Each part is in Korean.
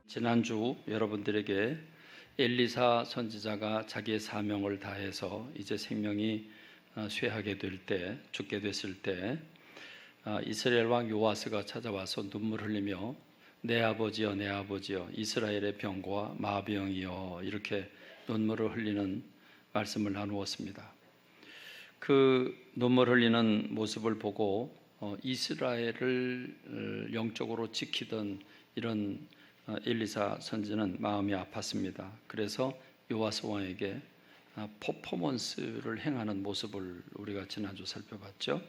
지난주 여러분들에게 엘리사 선지자가 자기의 사명을 다해서 이제 생명이 쇠하게 될 때, 죽게 됐을 때 이스라엘 왕 요아스가 찾아와서 눈물 흘리며 내 아버지여 내 아버지여 이스라엘의 병과 마병이여 이렇게 눈물을 흘리는 말씀을 나누었습니다. 그 눈물 흘리는 모습을 보고 이스라엘을 영적으로 지키던 이런 엘리사 선지는 마음이 아팠습니다. 그래서 요아스 왕에게 퍼포먼스를 행하는 모습을 우리가 지난주 살펴봤죠.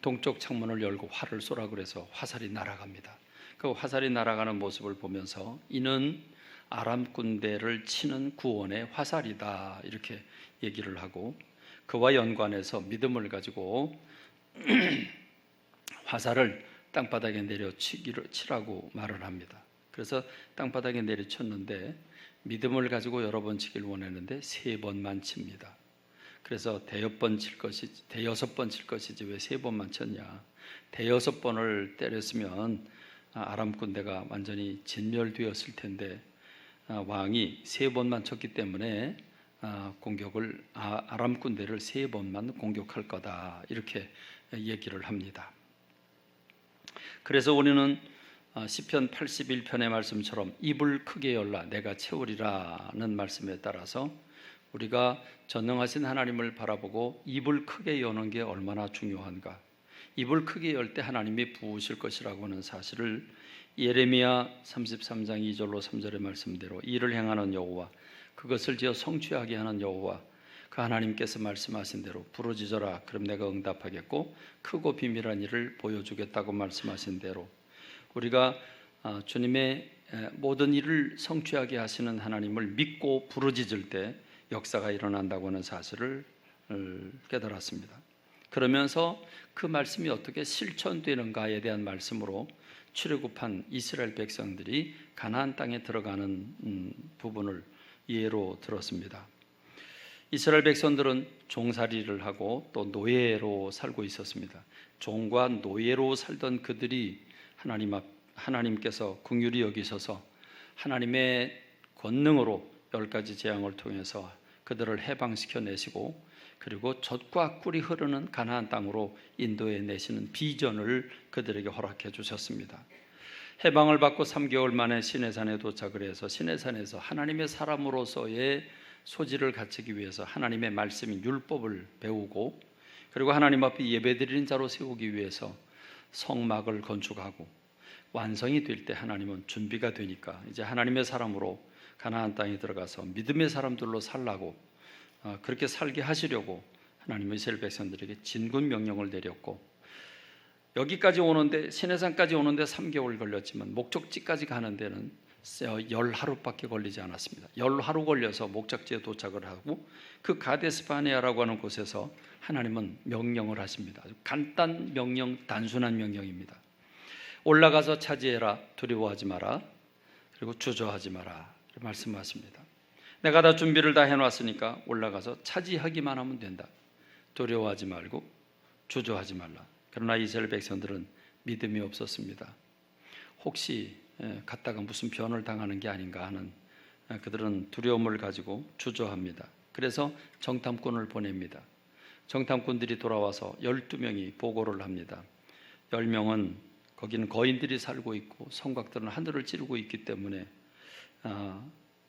동쪽 창문을 열고 활을 쏘라 그래서 화살이 날아갑니다. 그 화살이 날아가는 모습을 보면서 이는 아람 군대를 치는 구원의 화살이다 이렇게 얘기를 하고, 그와 연관해서 믿음을 가지고 화살을 땅바닥에 치라고 말을 합니다. 그래서 땅바닥에 내리쳤는데 믿음을 가지고 여러 번 치길 원했는데 3번만 칩니다. 그래서 대여섯 번 칠 것이지 왜 3번만 쳤냐. 대여섯 번을 때렸으면 아람 군대가 완전히 진멸되었을 텐데 왕이 3번만 쳤기 때문에 공격을 아람 군대를 3번만 공격할 거다 이렇게 얘기를 합니다. 그래서 우리는 시편 81편의 말씀처럼 입을 크게 열라 내가 채우리라는 말씀에 따라서 우리가 전능하신 하나님을 바라보고 입을 크게 여는 게 얼마나 중요한가. 입을 크게 열 때 하나님이 부으실 것이라고 하는 사실을 예레미야 33장 2절로 3절의 말씀대로 일을 행하는 여호와, 그것을 지어 성취하게 하는 여호와, 그 하나님께서 말씀하신 대로 부르짖어라 그럼 내가 응답하겠고 크고 비밀한 일을 보여주겠다고 말씀하신 대로 우리가 주님의 모든 일을 성취하게 하시는 하나님을 믿고 부르짖을 때 역사가 일어난다고 하는 사실을 깨달았습니다. 그러면서 그 말씀이 어떻게 실천되는가에 대한 말씀으로 출애굽한 이스라엘 백성들이 가나안 땅에 들어가는 부분을 예로 들었습니다. 이스라엘 백성들은 종살이를 하고 또 노예로 살고 있었습니다. 종과 노예로 살던 그들이 하나님께서 긍휼히 여기셔서 하나님의 권능으로 10가지 재앙을 통해서 그들을 해방시켜 내시고, 그리고 젖과 꿀이 흐르는 가나안 땅으로 인도해 내시는 비전을 그들에게 허락해 주셨습니다. 해방을 받고 3개월 만에 시내산에 도착을 해서 시내산에서 하나님의 사람으로서의 소질을 갖추기 위해서 하나님의 말씀인 율법을 배우고, 그리고 하나님 앞에 예배드리는 자로 세우기 위해서 성막을 건축하고 완성이 될 때 하나님은 준비가 되니까 이제 하나님의 사람으로 가나안 땅에 들어가서 믿음의 사람들로 살라고, 그렇게 살게 하시려고 하나님은 이스라엘 백성들에게 진군 명령을 내렸고, 여기까지 오는데 시내산까지 오는데 3개월 걸렸지만 목적지까지 가는 데는 10하루밖에 걸리지 않았습니다. 10하루 걸려서 목적지에 도착을 하고 그 가데스바네아라고 하는 곳에서 하나님은 명령을 하십니다. 아주 간단 명령, 단순한 명령입니다. 올라가서 차지해라, 두려워하지 마라, 그리고 주저하지 마라 말씀하십니다. 내가 다 준비를 다 해놨으니까 올라가서 차지하기만 하면 된다. 두려워하지 말고 주저하지 말라. 그러나 이스라엘 백성들은 믿음이 없었습니다. 혹시 갔다가 무슨 변을 당하는 게 아닌가 하는 그들은 두려움을 가지고 주저합니다. 그래서 정탐꾼을 보냅니다. 정탐꾼들이 돌아와서 12명이 보고를 합니다. 10명은 거기는 거인들이 살고 있고 성곽들은 하늘을 찌르고 있기 때문에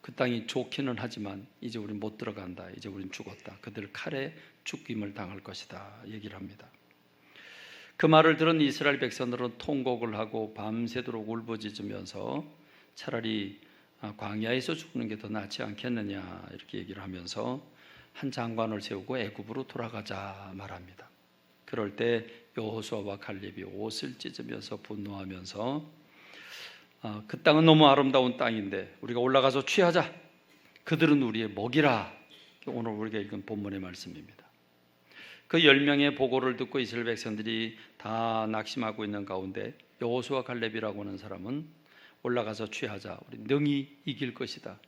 그 땅이 좋기는 하지만 이제 우린 못 들어간다. 이제 우린 죽었다. 그들 칼에 죽임을 당할 것이다 얘기를 합니다. 그 말을 들은 이스라엘 백성들은 통곡을 하고 밤새도록 울부짖으면서 차라리 광야에서 죽는 게 더 낫지 않겠느냐 이렇게 얘기를 하면서 한 장관을 세우고 애굽으로 돌아가자 말합니다. 그럴 때 여호수아와 갈렙이 옷을 찢으면서 분노하면서 그 땅은 너무 아름다운 땅인데 우리가 올라가서 취하자. 그들은 우리의 먹이라. 오늘 우리가 읽은 본문의 말씀입니다. 그 10명의 보고를 듣고 이스라엘 백성들이 다 낙심하고 있는 가운데 여호수아 갈렙이라고 하는 사람은 올라가서 취하자. 우리 능히 이길 것이다.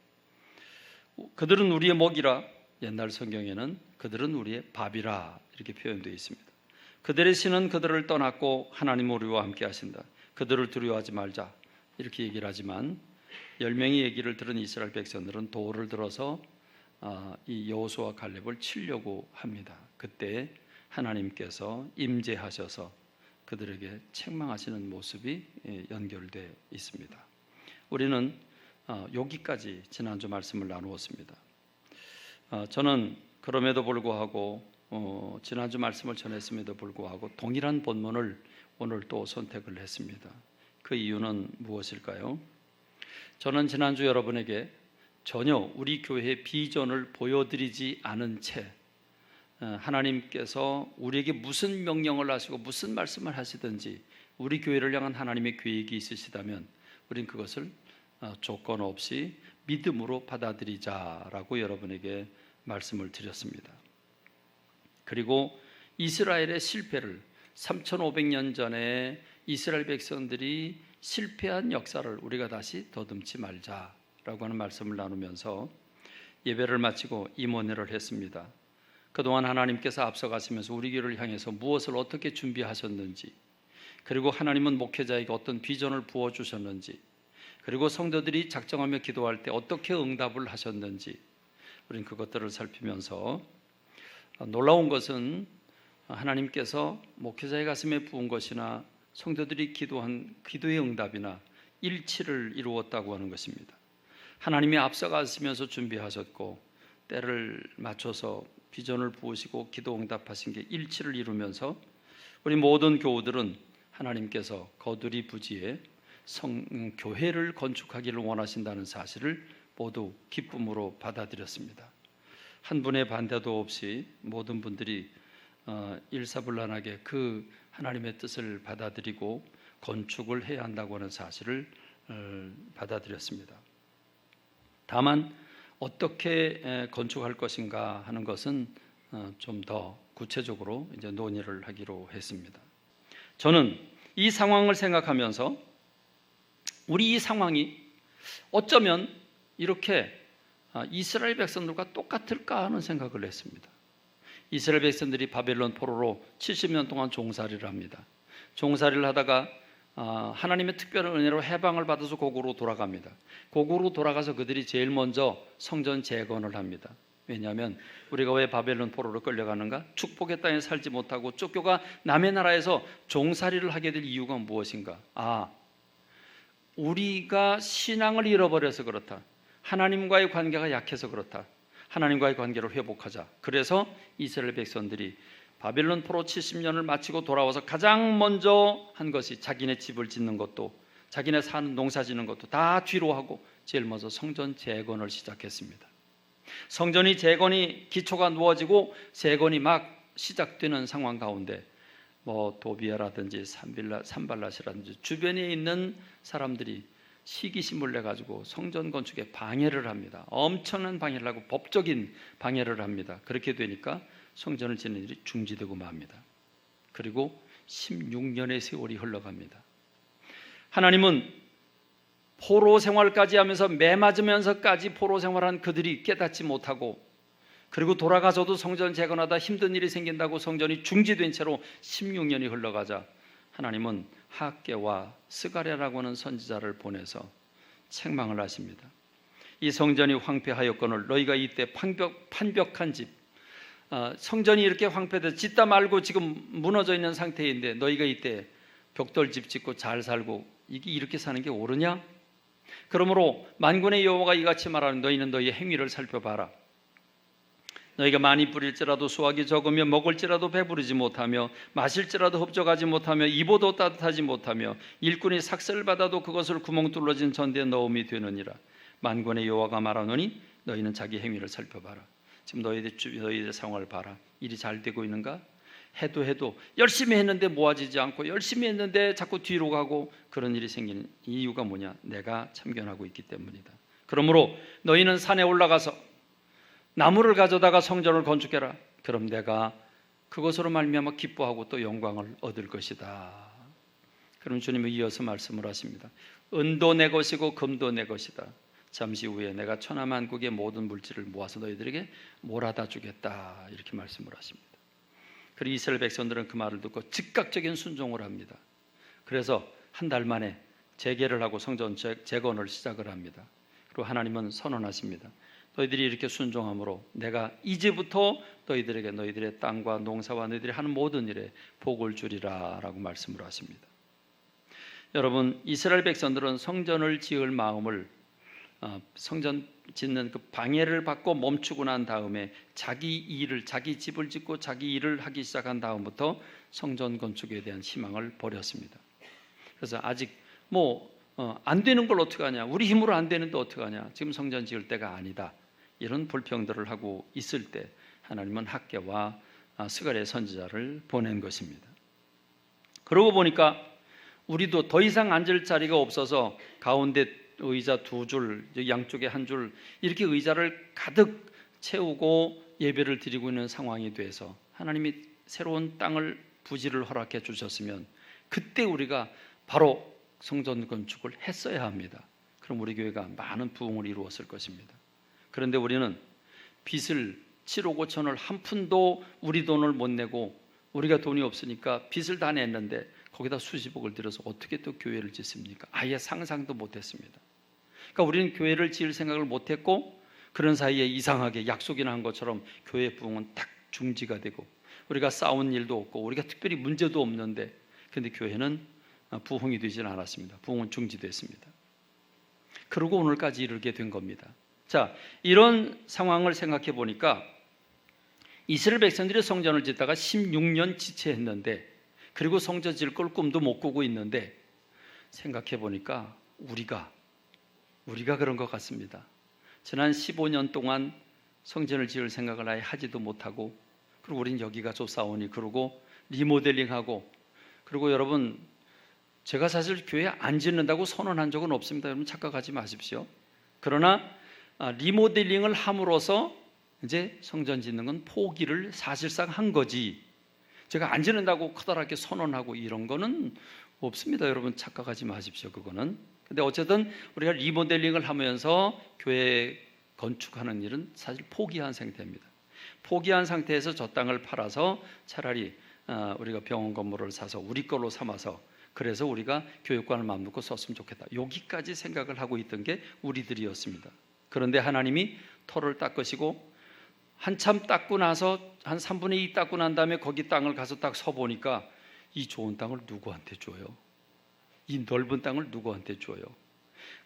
그들은 우리의 먹이라. 옛날 성경에는 그들은 우리의 밥이라 이렇게 표현되어 있습니다. 그들의 신은 그들을 떠났고 하나님 우리와 함께 하신다. 그들을 두려워하지 말자 이렇게 얘기를 하지만 10명의 얘기를 들은 이스라엘 백성들은 돌을 들어서 이 여호수아와 갈렙을 치려고 합니다. 그때 하나님께서 임재하셔서 그들에게 책망하시는 모습이 연결되어 있습니다. 우리는 여기까지 지난주 말씀을 나누었습니다. 저는 그럼에도 불구하고 지난주 말씀을 전했음에도 불구하고 동일한 본문을 오늘 또 선택을 했습니다. 그 이유는 무엇일까요? 저는 지난주 여러분에게 전혀 우리 교회의 비전을 보여드리지 않은 채 하나님께서 우리에게 무슨 명령을 하시고 무슨 말씀을 하시든지 우리 교회를 향한 하나님의 계획이 있으시다면 우린 그것을 조건 없이 믿음으로 받아들이자라고 여러분에게 말씀을 드렸습니다. 그리고 이스라엘의 실패를 3500년 전에 이스라엘 백성들이 실패한 역사를 우리가 다시 더듬지 말자라고 하는 말씀을 나누면서 예배를 마치고 임원회를 했습니다. 그동안 하나님께서 앞서가시면서 우리 교회를 향해서 무엇을 어떻게 준비하셨는지, 그리고 하나님은 목회자에게 어떤 비전을 부어주셨는지, 그리고 성도들이 작정하며 기도할 때 어떻게 응답을 하셨는지 우리는 그것들을 살피면서 놀라운 것은 하나님께서 목회자의 가슴에 부은 것이나 성도들이 기도한 기도의 응답이나 일치를 이루었다고 하는 것입니다. 하나님이 앞서가시면서 준비하셨고 때를 맞춰서 비전을 부으시고 기도 응답하신 게 일치를 이루면서 우리 모든 교우들은 하나님께서 거두리 부지에 교회를 건축하기를 원하신다는 사실을 모두 기쁨으로 받아들였습니다. 한 분의 반대도 없이 모든 분들이 일사불란하게 그 하나님의 뜻을 받아들이고 건축을 해야 한다고 하는 사실을 받아들였습니다. 다만 어떻게 건축할 것인가 하는 것은 좀 더 구체적으로 이제 논의를 하기로 했습니다. 저는 이 상황을 생각하면서 우리 이 상황이 어쩌면 이렇게 이스라엘 백성들과 똑같을까 하는 생각을 했습니다. 이스라엘 백성들이 바벨론 포로로 70년 동안 종살이를 합니다. 종살이를 하다가 하나님의 특별한 은혜로 해방을 받아서 고국으로 돌아갑니다. 고국으로 돌아가서 그들이 제일 먼저 성전 재건을 합니다. 왜냐하면 우리가 왜 바벨론 포로로 끌려가는가? 축복의 땅에 살지 못하고 쫓겨가 남의 나라에서 종살이를 하게 될 이유가 무엇인가? 우리가 신앙을 잃어버려서 그렇다. 하나님과의 관계가 약해서 그렇다. 하나님과의 관계를 회복하자. 그래서 이스라엘 백성들이 바벨론 포로 70년을 마치고 돌아와서 가장 먼저 한 것이 자기네 집을 짓는 것도, 자기네 사는 농사 짓는 것도 다 뒤로 하고 제일 먼저 성전 재건을 시작했습니다. 성전이 재건이 기초가 놓아지고 재건이 막 시작되는 상황 가운데 도비아라든지 산발랏이라든지 주변에 있는 사람들이 시기심을 내가지고 성전 건축에 방해를 합니다. 엄청난 방해를 하고 법적인 방해를 합니다. 그렇게 되니까 성전을 짓는 일이 중지되고 맙니다. 그리고 16년의 세월이 흘러갑니다. 하나님은 포로 생활까지 하면서 매 맞으면서까지 포로 생활한 그들이 깨닫지 못하고, 그리고 돌아가서도 성전 재건하다 힘든 일이 생긴다고 성전이 중지된 채로 16년이 흘러가자 하나님은 학개와 스가랴라고 하는 선지자를 보내서 책망을 하십니다. 이 성전이 황폐하였거늘 너희가 이때 판벽한 집, 성전이 이렇게 황폐돼서 짓다 말고 지금 무너져 있는 상태인데 너희가 이때 벽돌집 짓고 잘 살고 이게 이렇게 사는 게 옳으냐? 그러므로 만군의 여호와가 이같이 말하는 너희는 너희의 행위를 살펴봐라. 너희가 많이 뿌릴지라도 수확이 적으며 먹을지라도 배부르지 못하며 마실지라도 흡족하지 못하며 입어도 따뜻하지 못하며 일꾼이 삭슬을 받아도 그것을 구멍 뚫어진 전대에 넣음이 되느니라. 만군의 여호와가 말하노니 너희는 자기 행위를 살펴봐라. 지금 너희들 상황을 봐라. 일이 잘 되고 있는가? 해도 열심히 했는데 모아지지 않고 열심히 했는데 자꾸 뒤로 가고 그런 일이 생기는 이유가 뭐냐? 내가 참견하고 있기 때문이다. 그러므로 너희는 산에 올라가서 나무를 가져다가 성전을 건축해라. 그럼 내가 그것으로 말미암아 기뻐하고 또 영광을 얻을 것이다. 그럼 주님은 이어서 말씀을 하십니다. 은도 내 것이고 금도 내 것이다. 잠시 후에 내가 천하만국의 모든 물질을 모아서 너희들에게 몰아다 주겠다. 이렇게 말씀을 하십니다. 그리고 이스라엘 백성들은 그 말을 듣고 즉각적인 순종을 합니다. 그래서 한 달 만에 재개를 하고 성전 재건을 시작을 합니다. 그리고 하나님은 선언하십니다. 너희들이 이렇게 순종함으로 내가 이제부터 너희들에게 너희들의 땅과 농사와 너희들이 하는 모든 일에 복을 주리라 라고 말씀을 하십니다. 여러분, 이스라엘 백성들은 성전을 지을 마음을 성전 짓는 그 방해를 받고 멈추고 난 다음에 자기 집을 짓고 자기 일을 하기 시작한 다음부터 성전 건축에 대한 희망을 버렸습니다. 그래서 아직 안 되는 걸 어떻게 하냐, 우리 힘으로 안 되는데 어떻게 하냐, 지금 성전 지을 때가 아니다, 이런 불평들을 하고 있을 때 하나님은 학개와 스가랴 선지자를 보낸 것입니다. 그러고 보니까 우리도 더 이상 앉을 자리가 없어서 가운데 의자 2줄, 양쪽에 1줄 이렇게 의자를 가득 채우고 예배를 드리고 있는 상황이 돼서 하나님이 새로운 땅을 부지를 허락해 주셨으면 그때 우리가 바로 성전 건축을 했어야 합니다. 그럼 우리 교회가 많은 부흥을 이루었을 것입니다. 그런데 우리는 빚을 7억 5천을 한 푼도 우리 돈을 못 내고 우리가 돈이 없으니까 빚을 다 냈는데 거기다 수십억을 들여서 어떻게 또 교회를 짓습니까? 아예 상상도 못했습니다. 그러니까 우리는 교회를 지을 생각을 못했고 그런 사이에 이상하게 약속이나 한 것처럼 교회 부흥은 딱 중지가 되고 우리가 싸운 일도 없고 우리가 특별히 문제도 없는데 그런데 교회는 부흥이 되지는 않았습니다. 부흥은 중지됐습니다. 그러고 오늘까지 이르게 된 겁니다. 자, 이런 상황을 생각해 보니까 이스라엘 백성들이 성전을 짓다가 16년 지체했는데 그리고 성전 지을 걸 꿈도 못 꾸고 있는데 생각해 보니까 우리가 그런 것 같습니다. 지난 15년 동안 성전을 지을 생각을 아예 하지도 못하고 그리고 우린 여기가 좁사오니 그러고 리모델링하고 그리고 여러분 제가 사실 교회 안 짓는다고 선언한 적은 없습니다. 여러분 착각하지 마십시오. 그러나 리모델링을 함으로써 이제 성전 짓는 건 포기를 사실상 한 거지 제가 안 짓는다고 커다랗게 선언하고 이런 거는 없습니다. 여러분 착각하지 마십시오. 그거는. 근데 어쨌든 우리가 리모델링을 하면서 교회 건축하는 일은 사실 포기한 상태입니다. 포기한 상태에서 저 땅을 팔아서 차라리 우리가 병원 건물을 사서 우리 걸로 삼아서 그래서 우리가 교육관을 마음 놓고 썼으면 좋겠다. 여기까지 생각을 하고 있던 게 우리들이었습니다. 그런데 하나님이 터를 닦으시고 한참 닦고 나서 한 3분의 2 닦고 난 다음에 거기 땅을 가서 딱 서보니까 이 좋은 땅을 누구한테 줘요? 이 넓은 땅을 누구한테 줘요?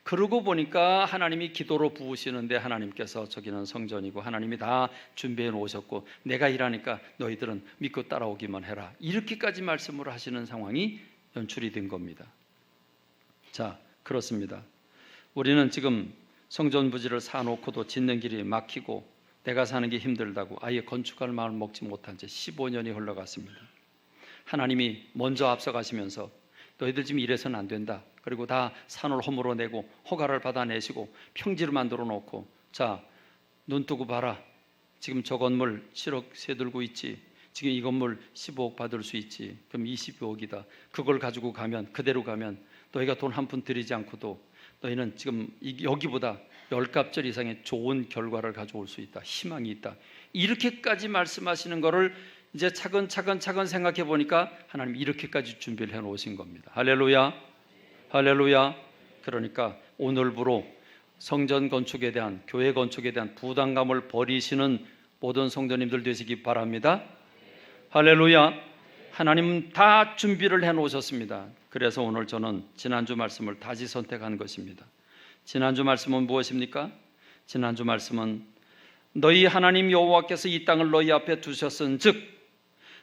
그러고 보니까 하나님이 기도로 부으시는데 하나님께서 저기는 성전이고 하나님이 다 준비해 놓으셨고 내가 일하니까 너희들은 믿고 따라오기만 해라. 이렇게까지 말씀을 하시는 상황이 연출이 된 겁니다. 자, 그렇습니다. 우리는 지금 성전 부지를 사놓고도 짓는 길이 막히고 내가 사는 게 힘들다고 아예 건축할 마음을 먹지 못한 채 15년이 흘러갔습니다. 하나님이 먼저 앞서가시면서 너희들 지금 이래서는 안 된다. 그리고 다 산을 허물어 내고 허가를 받아내시고 평지를 만들어 놓고 자, 눈 뜨고 봐라. 지금 저 건물 7억 세 들고 있지. 지금 이 건물 15억 받을 수 있지. 그럼 22억이다. 그걸 가지고 가면 그대로 가면 너희가 돈 한 푼 들이지 않고도 너희는 지금 여기보다 10갑절 이상의 좋은 결과를 가져올 수 있다. 희망이 있다. 이렇게까지 말씀하시는 거를 이제 차근차근 생각해 보니까 하나님 이렇게까지 준비를 해 놓으신 겁니다. 할렐루야. 할렐루야. 그러니까 오늘부로 성전 건축에 대한 교회 건축에 대한 부담감을 버리시는 모든 성도님들 되시기 바랍니다. 할렐루야. 하나님은 다 준비를 해 놓으셨습니다. 그래서 오늘 저는 지난주 말씀을 다시 선택한 것입니다. 지난주 말씀은 무엇입니까? 지난주 말씀은 너희 하나님 여호와께서 이 땅을 너희 앞에 두셨은즉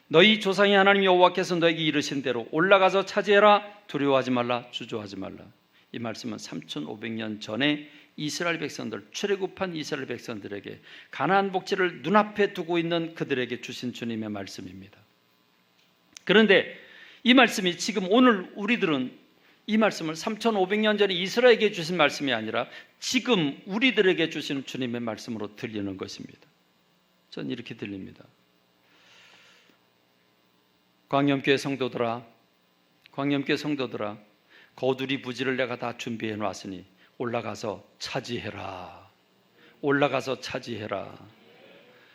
너희 조상의 하나님 여호와께서 너에게 이르신 대로 올라가서 차지해라. 두려워하지 말라. 주저하지 말라. 이 말씀은 3500년 전에 이스라엘 백성들, 출애굽한 이스라엘 백성들에게 가나안 복지를 눈앞에 두고 있는 그들에게 주신 주님의 말씀입니다. 그런데 이 말씀이 지금 오늘 우리들은 이 말씀을 3500년 전에 이스라엘에게 주신 말씀이 아니라 지금 우리들에게 주시는 주님의 말씀으로 들리는 것입니다. 전 이렇게 들립니다. 광염교회 성도들아, 거두리 부지를 내가 다 준비해 놨으니 올라가서 차지해라. 올라가서 차지해라.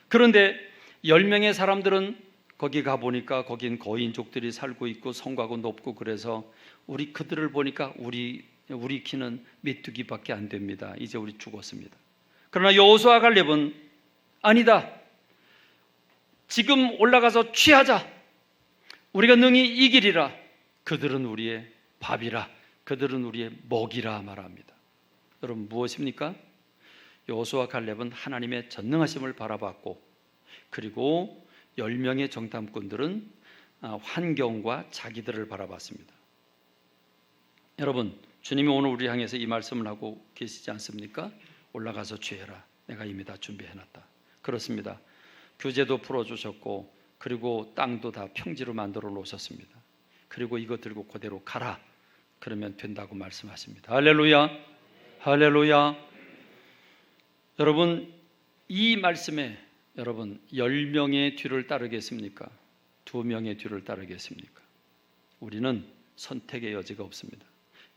그런데 10명의 사람들은 거기 가보니까 거긴 거인족들이 살고 있고 성곽은 높고 그래서 우리 그들을 보니까 우리 우리 키는 메뚜기밖에 안 됩니다. 이제 우리 죽었습니다. 그러나 여호수아 갈렙은 아니다. 지금 올라가서 취하자. 우리가 능히 이기리라. 그들은 우리의 밥이라. 그들은 우리의 먹이라 말합니다. 여러분 무엇입니까? 여호수아 갈렙은 하나님의 전능하심을 바라봤고, 그리고 10명의 정탐꾼들은 환경과 자기들을 바라봤습니다. 여러분, 주님이 오늘 우리 향해서 이 말씀을 하고 계시지 않습니까? 올라가서 취해라. 내가 이미 다 준비해놨다. 그렇습니다. 규제도 풀어주셨고, 그리고 땅도 다 평지로 만들어 놓으셨습니다. 그리고 이거 들고 그대로 가라. 그러면 된다고 말씀하십니다. 할렐루야, 할렐루야. 여러분, 이 말씀에 여러분 10명의 뒤를 따르겠습니까? 2명의 뒤를 따르겠습니까? 우리는 선택의 여지가 없습니다.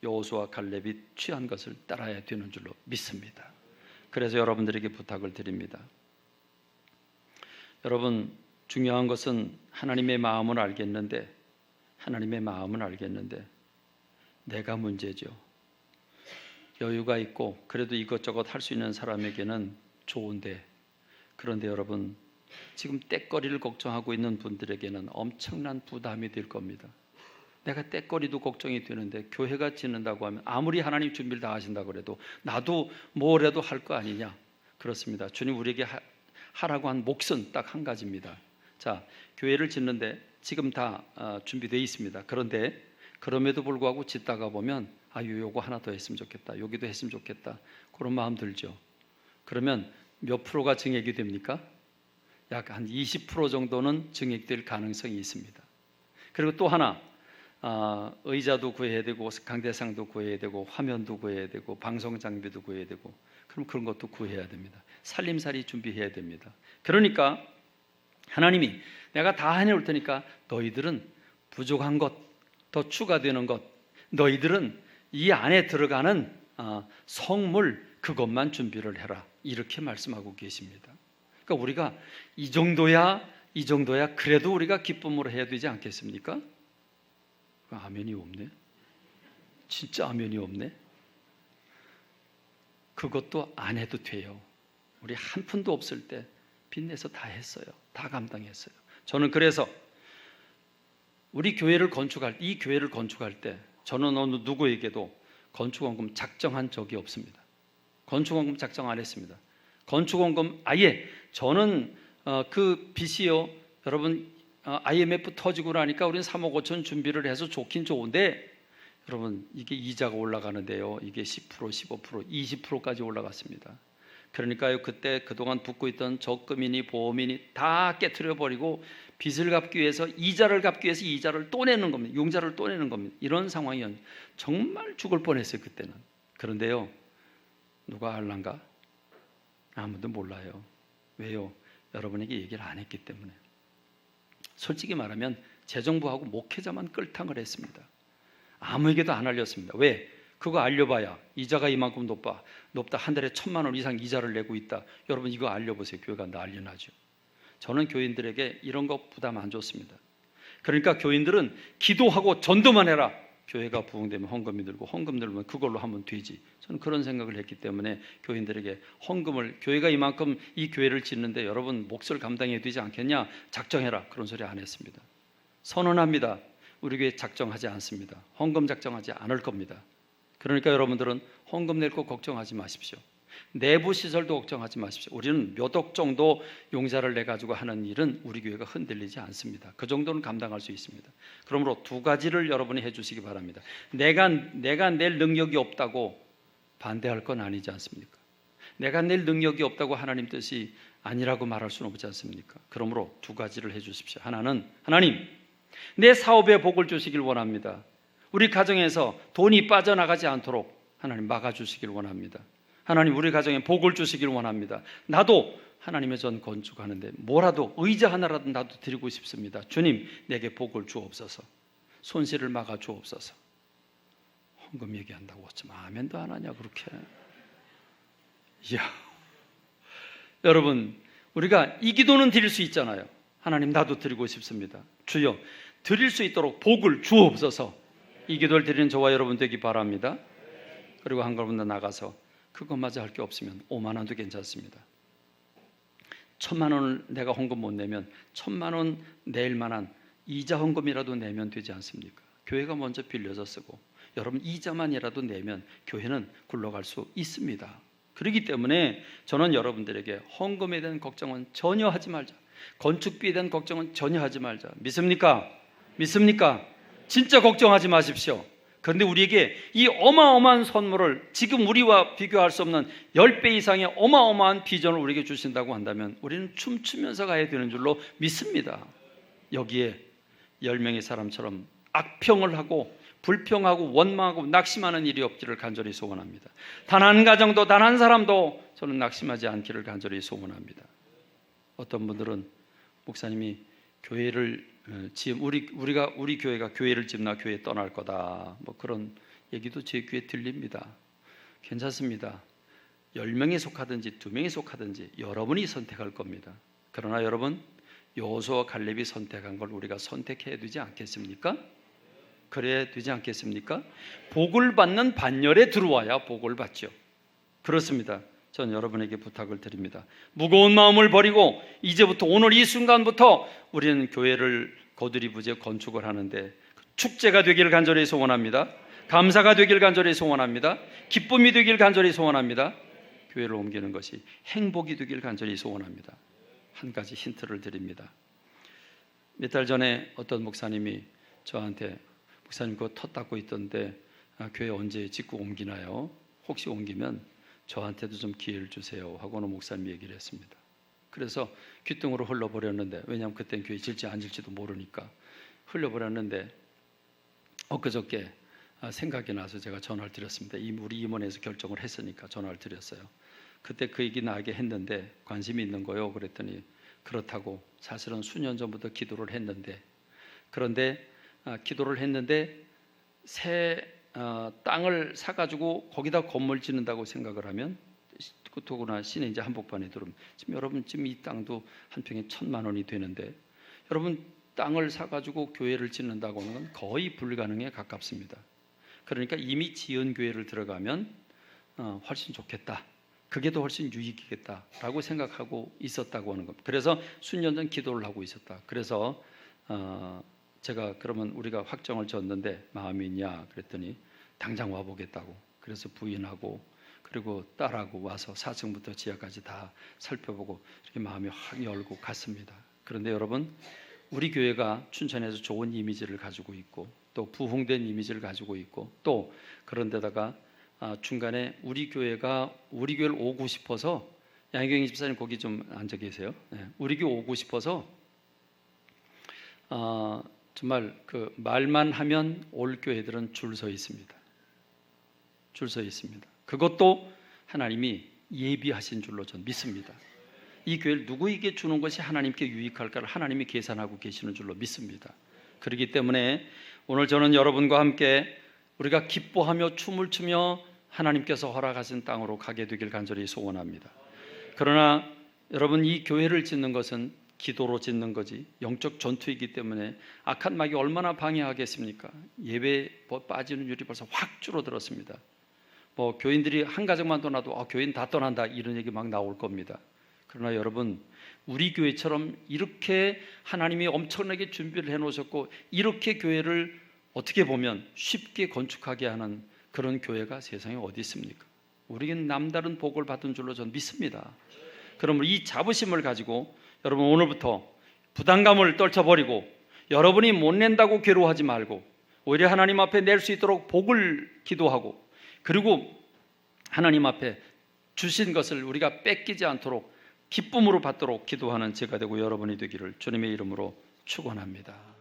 여호수아 갈렙이 취한 것을 따라야 되는 줄로 믿습니다. 그래서 여러분들에게 부탁을 드립니다. 여러분, 중요한 것은 하나님의 마음을 알겠는데 내가 문제죠. 여유가 있고 그래도 이것저것 할 수 있는 사람에게는 좋은데, 그런데 여러분, 지금 떼거리를 걱정하고 있는 분들에게는 엄청난 부담이 될 겁니다. 내가 떼거리도 걱정이 되는데 교회가 짓는다고 하면 아무리 하나님 준비를 다 하신다고 해도 나도 뭐라도 할 거 아니냐. 그렇습니다. 주님 우리에게 하라고 한 몫은 딱 한 가지입니다. 자, 교회를 짓는데 지금 다 준비되어 있습니다. 그런데 그럼에도 불구하고 짓다가 보면 요거 하나 더 했으면 좋겠다, 여기도 했으면 좋겠다, 그런 마음 들죠. 그러면 몇 프로가 증액이 됩니까? 약 한 20% 정도는 증액될 가능성이 있습니다. 그리고 또 하나, 의자도 구해야 되고 강대상도 구해야 되고 화면도 구해야 되고 방송 장비도 구해야 되고, 그럼 그런 것도 구해야 됩니다. 살림살이 준비해야 됩니다. 그러니까 하나님이 내가 다 해놓을 테니까 너희들은 부족한 것, 더 추가되는 것, 너희들은 이 안에 들어가는 성물, 그것만 준비를 해라, 이렇게 말씀하고 계십니다. 그러니까 우리가 이 정도야 그래도 우리가 기쁨으로 해야 되지 않겠습니까? 아멘이 없네. 진짜 아멘이 없네. 그것도 안 해도 돼요. 우리 한 푼도 없을 때 빚내서 다 했어요. 다 감당했어요. 저는 그래서 우리 교회를 건축할 때 저는 어느 누구에게도 건축원금 작정한 적이 없습니다. 건축원금 작정 안 했습니다. 건축원금 아예, 저는 그 빚이요, 여러분, IMF 터지고 나니까 우리는 3억 5천 준비를 해서 좋긴 좋은데, 여러분, 이게 이자가 올라가는데요, 이게 10%, 15%, 20%까지 올라갔습니다. 그러니까요, 그때 그동안 붙고 있던 적금이니 보험이니 다 깨트려 버리고 빚을 갚기 위해서 이자를 갚기 위해서 이자를 또 내는 겁니다. 융자를 또 내는 겁니다. 이런 상황이었는데 정말 죽을 뻔했어요, 그때는. 그런데요, 누가 알란가? 아무도 몰라요. 왜요? 여러분에게 얘기를 안 했기 때문에. 솔직히 말하면 재정부하고 목회자만 끌탕을 했습니다. 아무에게도 안 알렸습니다. 왜? 그거 알려봐야 이자가 이만큼 높다, 한 달에 1,000만 원 이상 이자를 내고 있다, 여러분 이거 알려보세요. 교회가 난리 나죠. 저는 교인들에게 이런 거 부담 안 줬습니다. 그러니까 교인들은 기도하고 전도만 해라. 교회가 부흥되면 헌금이 들고, 헌금 들면 그걸로 하면 되지. 저는 그런 생각을 했기 때문에 교인들에게 헌금을, 교회가 이만큼 이 교회를 짓는데 여러분 몫을 감당해야 되지 않겠냐, 작정해라, 그런 소리 안 했습니다. 선언합니다. 우리 교회 작정하지 않습니다. 헌금 작정하지 않을 겁니다. 그러니까 여러분들은 헌금 낼 거 걱정하지 마십시오. 내부 시설도 걱정하지 마십시오. 우리는 몇 억 정도 용자를 내 가지고 하는 일은 우리 교회가 흔들리지 않습니다. 그 정도는 감당할 수 있습니다. 그러므로 두 가지를 여러분이 해주시기 바랍니다. 내가 낼 능력이 없다고 반대할 건 아니지 않습니까? 내가 낼 능력이 없다고 하나님 뜻이 아니라고 말할 수는 없지 않습니까? 그러므로 두 가지를 해주십시오. 하나는, 하나님, 내 사업에 복을 주시길 원합니다. 우리 가정에서 돈이 빠져나가지 않도록 하나님 막아주시길 원합니다. 하나님, 우리 가정에 복을 주시길 원합니다. 나도 하나님의 전 건축하는데 뭐라도, 의자 하나라도 나도 드리고 싶습니다. 주님, 내게 복을 주옵소서. 손실을 막아 주옵소서. 헌금 얘기한다고 어쩌면 아멘도 안 하냐 그렇게. 이야, 여러분, 우리가 이 기도는 드릴 수 있잖아요. 하나님, 나도 드리고 싶습니다. 주여, 드릴 수 있도록 복을 주옵소서. 이 기도를 드리는 저와 여러분 되기 바랍니다. 그리고 한 걸음 더 나가서 그것마저 할 게 없으면 5만 원도 괜찮습니다. 1,000만 원을 내가 헌금 못 내면 1,000만 원 낼 만한 이자 헌금이라도 내면 되지 않습니까? 교회가 먼저 빌려서 쓰고 여러분 이자만이라도 내면 교회는 굴러갈 수 있습니다. 그렇기 때문에 저는 여러분들에게 헌금에 대한 걱정은 전혀 하지 말자. 건축비에 대한 걱정은 전혀 하지 말자. 믿습니까? 믿습니까? 진짜 걱정하지 마십시오. 그런데 우리에게 이 어마어마한 선물을 지금 우리와 비교할 수 없는 10배 이상의 어마어마한 비전을 우리에게 주신다고 한다면 우리는 춤추면서 가야 되는 줄로 믿습니다. 여기에 10명의 사람처럼 악평을 하고 불평하고 원망하고 낙심하는 일이 없기를 간절히 소원합니다. 단 한 가정도 단 한 사람도 저는 낙심하지 않기를 간절히 소원합니다. 어떤 분들은 목사님이 교회를 지금 우리 교회가 교회를 짓나 교회 떠날 거다 뭐 그런 얘기도 제 귀에 들립니다. 괜찮습니다. 10명에 속하든지 2명에 속하든지 여러분이 선택할 겁니다. 그러나 여러분 여호수아와 갈렙이 선택한 걸 우리가 선택해야 되지 않겠습니까? 그래야 되지 않겠습니까? 복을 받는 반열에 들어와야 복을 받죠. 그렇습니다. 전 여러분에게 부탁을 드립니다. 무거운 마음을 버리고 이제부터 오늘 이 순간부터 우리는 교회를 거두리부재 건축을 하는데 축제가 되기를 간절히 소원합니다. 감사가 되기를 간절히 소원합니다. 기쁨이 되기를 간절히 소원합니다. 교회를 옮기는 것이 행복이 되기를 간절히 소원합니다. 한 가지 힌트를 드립니다. 몇 달 전에 어떤 목사님이 저한테 목사님 그거 터 닦고 있던데 교회 언제 짓고 옮기나요? 혹시 옮기면 저한테도 좀 기회를 주세요 하고는 목사님이 얘기를 했습니다. 그래서 귓등으로 흘러버렸는데 왜냐하면 그땐 교회 질지 안 질지도 모르니까 흘려버렸는데 엊그저께 생각이 나서 제가 전화를 드렸습니다. 우리 임원회에서 결정을 했으니까 전화를 드렸어요. 그때 그 얘기 나에게 했는데 관심이 있는 거요. 그랬더니 그렇다고 사실은 수년 전부터 기도를 했는데 그런데 기도를 했는데 새 땅을 사가지고 거기다 건물 짓는다고 생각을 하면 더구나 신의 이제 한복판에 들어오면 지금 여러분 지금 이 땅도 한 평에 1,000만 원이 되는데 여러분 땅을 사가지고 교회를 짓는다고 하는 건 거의 불가능에 가깝습니다. 그러니까 이미 지은 교회를 들어가면 훨씬 좋겠다. 그게 더 훨씬 유익이겠다라고 생각하고 있었다고 하는 겁니다. 그래서 수년 전 기도를 하고 있었다. 그래서 제가 그러면 우리가 확정을 졌는데 마음이 있냐 그랬더니 당장 와보겠다고. 그래서 부인하고 그리고 딸하고 와서 4층부터 지하까지 다 살펴보고 이렇게 마음이 확 열고 갔습니다. 그런데 여러분 우리 교회가 춘천에서 좋은 이미지를 가지고 있고 또 부흥된 이미지를 가지고 있고 또 그런데다가 중간에 우리 교회를 오고 싶어서 양희경 집사님 거기 좀 앉아 계세요. 네, 우리 교회 오고 싶어서 정말 그 말만 하면 올 교회들은 줄 서 있습니다. 줄 서 있습니다. 그것도 하나님이 예비하신 줄로 전 믿습니다. 이 교회를 누구에게 주는 것이 하나님께 유익할까를 하나님이 계산하고 계시는 줄로 믿습니다. 그렇기 때문에 오늘 저는 여러분과 함께 우리가 기뻐하며 춤을 추며 하나님께서 허락하신 땅으로 가게 되길 간절히 소원합니다. 그러나 여러분 이 교회를 짓는 것은 기도로 짓는 거지 영적 전투이기 때문에 악한 마귀 얼마나 방해하겠습니까? 예배 빠지는 율이 벌써 확 줄어들었습니다. 뭐 교인들이 한 가정만 떠나도 교인 다 떠난다 이런 얘기 막 나올 겁니다. 그러나 여러분 우리 교회처럼 이렇게 하나님이 엄청나게 준비를 해놓으셨고 이렇게 교회를 어떻게 보면 쉽게 건축하게 하는 그런 교회가 세상에 어디 있습니까? 우리는 남다른 복을 받은 줄로 전 믿습니다. 그러면 이 자부심을 가지고 여러분 오늘부터 부담감을 떨쳐버리고 여러분이 못 낸다고 괴로워하지 말고 오히려 하나님 앞에 낼 수 있도록 복을 기도하고 그리고 하나님 앞에 주신 것을 우리가 뺏기지 않도록 기쁨으로 받도록 기도하는 제가 되고 여러분이 되기를 주님의 이름으로 축원합니다.